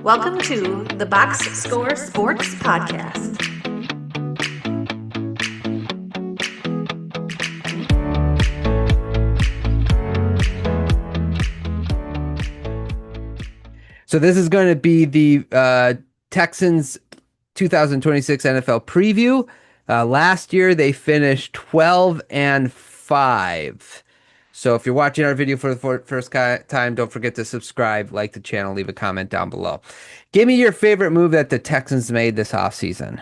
Welcome to the Box Score Sports Podcast. So this is going to be the Texans 2026 NFL preview. Last year they finished 12-5. So if you're watching our video for the first time, don't forget to subscribe, like the channel, leave a comment down below. Give me your favorite move that the Texans made this offseason.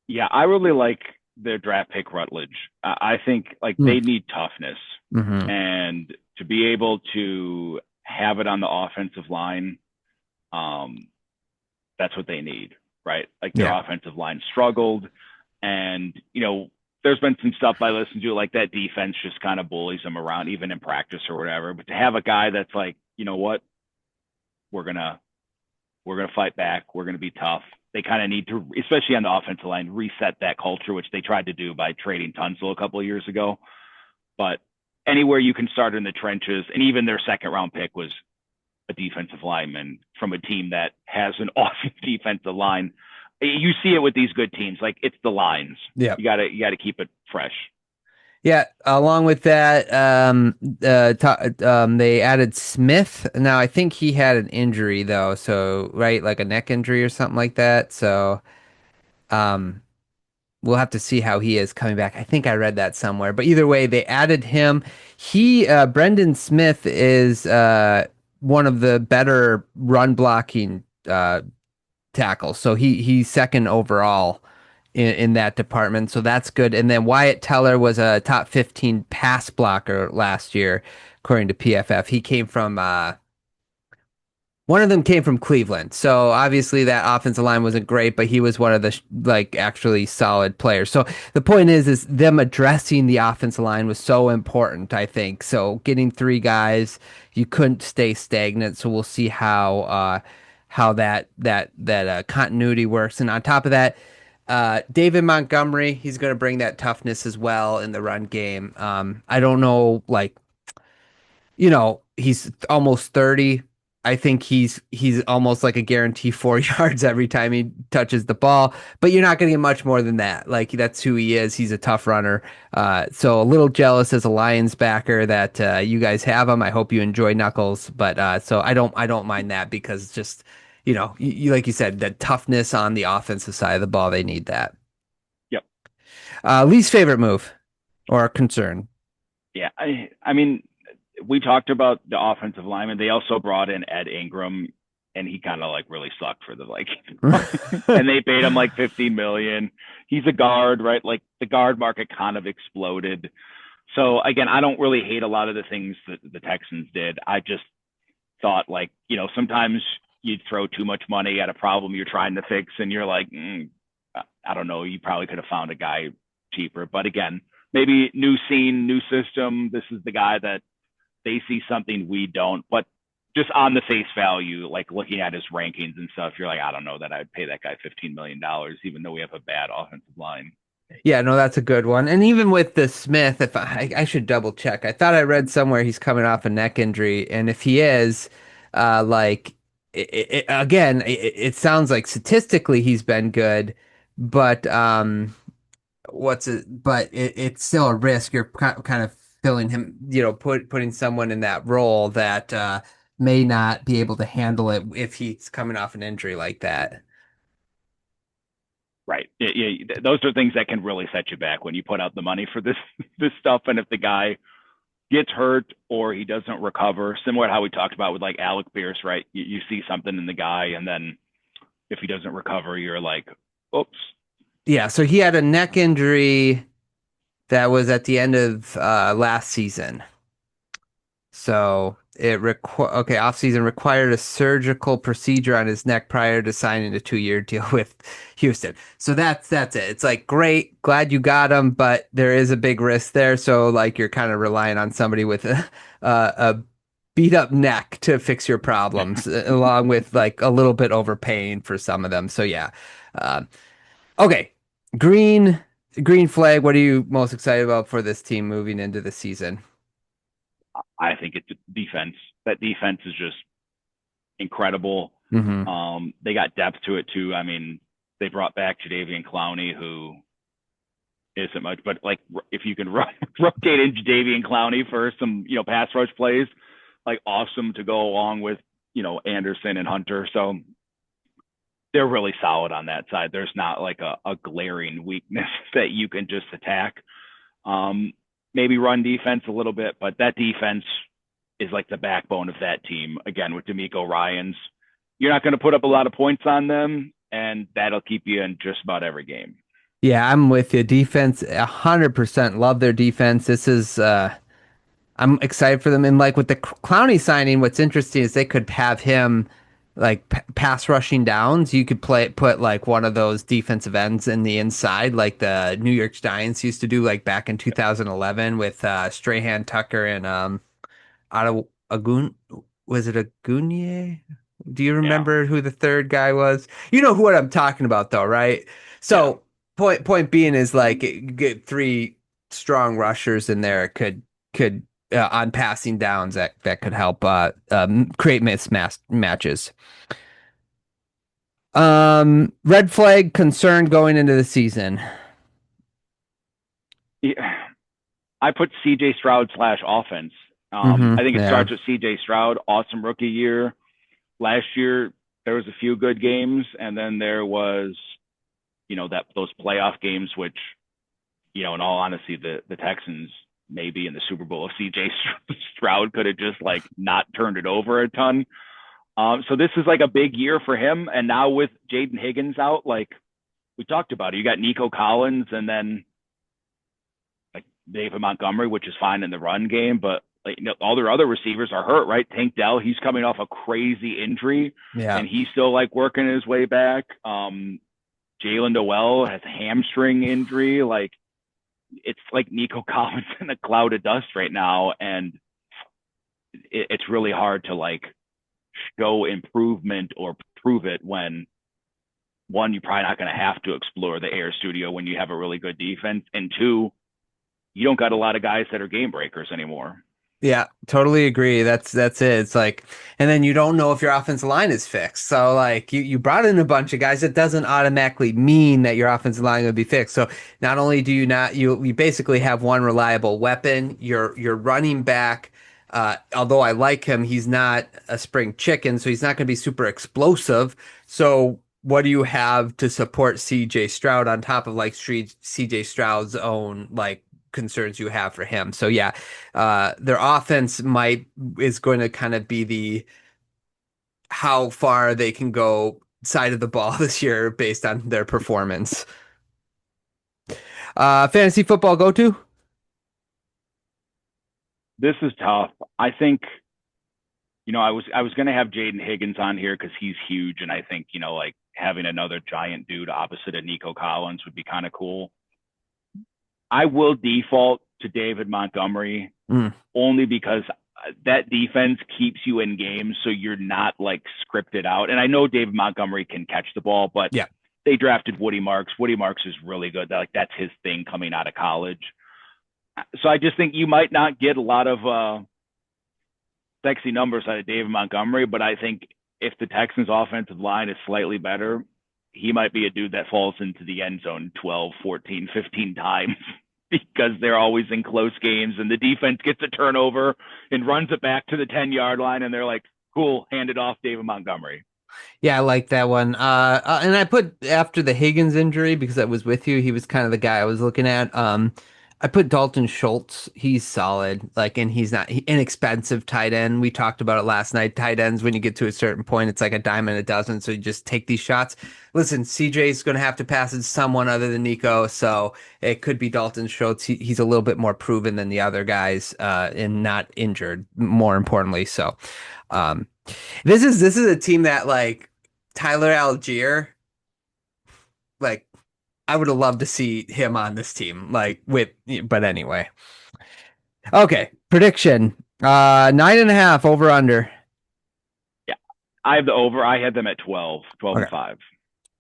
Yeah, I really like their draft pick Rutledge. I think they need toughness and to be able to have it on the offensive line. That's what they need, right? Like their offensive line struggled, and there's been some stuff I listened to, like that defense just kind of bullies them around, even in practice or whatever. But to have a guy that's like, you know what, we're gonna fight back, we're gonna be tough. They kind of need to, especially on the offensive line, reset that culture, which they tried to do by trading Tunsil a couple of years ago. But anywhere you can start in the trenches, and even their second round pick was a defensive lineman from a team that has an awesome defensive line. You see it with these good teams, like it's the lines. Yeah, you gotta keep it fresh. Yeah, along with that, they added Smith. Now I think he had an injury though, so right, like a neck injury or something like that. So, we'll have to see how he is coming back. I think I read that somewhere. But either way, they added him. Brendan Smith is one of the better run blocking tackles. So he's second overall in that department. So that's good. And then Wyatt Teller was a top 15 pass blocker last year, according to PFF. He came from one of them came from Cleveland. So obviously that offensive line wasn't great, but he was one of the actually solid players. So the point is them addressing the offensive line was so important, I think. So getting three guys, you couldn't stay stagnant. So we'll see how that continuity works. And on top of that, David Montgomery, he's going to bring that toughness as well in the run game. I don't know, he's almost 30. I think he's almost like a guarantee 4 yards every time he touches the ball, but you're not going to get much more than that. Like that's who he is. He's a tough runner. So a little jealous as a Lions backer that you guys have him. I hope you enjoy Knuckles, but so I don't mind that because just you like you said, the toughness on the offensive side of the ball, they need that. Yep. Least favorite move or concern? Yeah, I mean, we talked about the offensive lineman. They also brought in Ed Ingram, and he kind of really sucked for the Vikings. And they paid him like $15 million. He's a guard, right? Like the guard market kind of exploded. So again, I don't really hate a lot of the things that the Texans did. I just thought sometimes you'd throw too much money at a problem you're trying to fix, and you're like, I don't know, you probably could have found a guy cheaper. But again, maybe new scene, new system. This is the guy that they see something we don't, but just on the face value, like looking at his rankings and stuff, you're like, I don't know that I'd pay that guy $15 million, even though we have a bad offensive line. Yeah, no, that's a good one. And even with the Smith, if I should double check. I thought I read somewhere he's coming off a neck injury, and if he is, it sounds like statistically he's been good, but it's still a risk. You're kind of filling him, putting someone in that role that may not be able to handle it if he's coming off an injury like that. Right. Yeah, those are things that can really set you back when you put out the money for this stuff. And if the guy gets hurt or he doesn't recover, similar to how we talked about with like Alec Pierce, right? You see something in the guy, and then if he doesn't recover, you're like, oops. Yeah, so he had a neck injury that was at the end of last season. So offseason required a surgical procedure on his neck prior to signing a 2-year deal with Houston. So that's it. It's like, great, glad you got him, but there is a big risk there. So you're kind of relying on somebody with a beat up neck to fix your problems, along with a little bit overpaying for some of them. So yeah. Okay. Green flag. What are you most excited about for this team moving into the season? I think it's defense. That defense is just incredible. Mm-hmm. They got depth to it too. I mean, they brought back Jadeveon Clowney, who isn't much, but like if you can rotate in Jadeveon Clowney for some, pass rush plays, like awesome to go along with, Anderson and Hunter. So they're really solid on that side. There's not like a glaring weakness that you can just attack. Maybe run defense a little bit, but that defense is like the backbone of that team. Again, with D'Amico Ryans, you're not going to put up a lot of points on them, and that'll keep you in just about every game. Yeah, I'm with you. Defense, 100% love their defense. This is, I'm excited for them. And like with the Clowney signing, what's interesting is they could have him like pass rushing downs. You could put like one of those defensive ends in the inside, like the New York Giants used to do, like back in 2011 with Strahan, Tucker, and out of Agun, was it Agunye? Do you Yeah. remember who the third guy was? You know what I'm talking about, though, right? So point being is like get three strong rushers in there could on passing downs that could help create matches. Red flag concern going into the season. Yeah. I put CJ Stroud / offense. I think it starts with CJ Stroud, awesome rookie year. Last year, there was a few good games, and then there was, those playoff games, which, in all honesty, the Texans maybe in the Super Bowl if CJ Stroud could have just like not turned it over a ton. So this is like a big year for him. And now with Jaden Higgins out, like we talked about it, you got Nico Collins and then like David Montgomery, which is fine in the run game, but like, all their other receivers are hurt, right? Tank Dell, he's coming off a crazy injury, and he's still like working his way back. Jalen Noel has a hamstring injury. Like it's like Nico Collins in a cloud of dust right now, and it's really hard to like show improvement or prove it when one, you're probably not going to have to explore the air studio when you have a really good defense, and two, you don't got a lot of guys that are game breakers anymore. Yeah, totally agree. That's it. It's like, and then you don't know if your offensive line is fixed. So like you brought in a bunch of guys, it doesn't automatically mean that your offensive line will be fixed. So not only do you basically have one reliable weapon, your running back, although I like him, he's not a spring chicken, so he's not going to be super explosive. So what do you have to support CJ Stroud on top of like CJ Stroud's own like concerns you have for him? So yeah, their offense is going to kind of be the how far they can go side of the ball this year based on their performance. Fantasy football go to? This is tough. I think, I was going to have Jaden Higgins on here because he's huge, and I think, like having another giant dude opposite of Nico Collins would be kind of cool. I will default to David Montgomery only because that defense keeps you in games, so you're not like scripted out. And I know David Montgomery can catch the ball, but they drafted Woody Marks. Woody Marks is really good. That's his thing coming out of college. So I just think you might not get a lot of sexy numbers out of David Montgomery, but I think if the Texans offensive line is slightly better, he might be a dude that falls into the end zone 12, 14, 15 times because they're always in close games and the defense gets a turnover and runs it back to the 10-yard line. And they're like, cool, hand it off David Montgomery. Yeah, I like that one. And I put after the Higgins injury because I was with you. He was kind of the guy I was looking at. I put Dalton Schultz. He's solid, and he's not inexpensive tight end. We talked about it last night. Tight ends, when you get to a certain point, it's like a dime a dozen. So you just take these shots. Listen, CJ's going to have to pass it to someone other than Nico, so it could be Dalton Schultz. He's a little bit more proven than the other guys, and not injured. More importantly, so this is a team that like Tyler Algier, like. I would have loved to see him on this team, but anyway. Okay, prediction. 9.5 over under. Yeah, I have the over. I had them at 12 okay. and 5.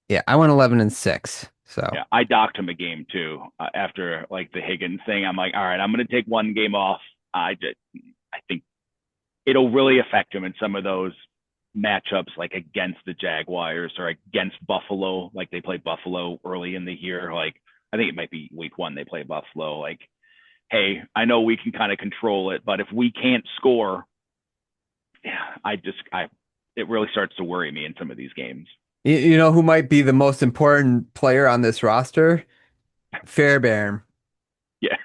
Yeah, I went 11-6. So yeah, I docked him a game too after like the Higgins thing. I'm like, all right, I'm going to take one game off. I think it'll really affect him in some of those matchups like against the Jaguars or against Buffalo, like they play Buffalo early in the year. Like I think it might be week 1 they play Buffalo. Like, hey, I know we can kind of control it, but if we can't score, it really starts to worry me in some of these games. You know who might be the most important player on this roster? Fairbairn. Yeah.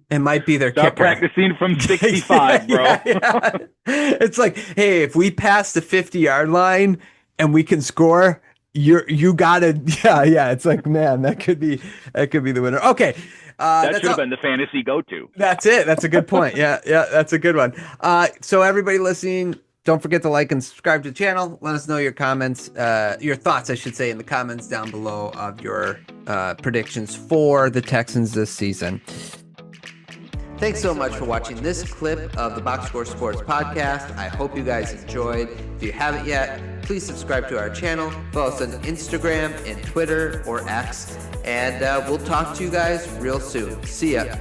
It might be their Start kicker. Practicing from 65, bro. Yeah. It's like, hey, if we pass the 50-yard line and we can score, you gotta, yeah. It's like, man, that could be the winner. Okay. That should have been the fantasy go-to. That's it. That's a good point. Yeah, that's a good one. So everybody listening, don't forget to like and subscribe to the channel. Let us know your comments, your thoughts, I should say, in the comments down below of your predictions for the Texans this season. Thanks so much for watching this clip of the Box Score Sports Podcast. I hope you guys enjoyed. If you haven't yet, please subscribe to our channel. Follow us on Instagram and Twitter or X. And we'll talk to you guys real soon. See ya.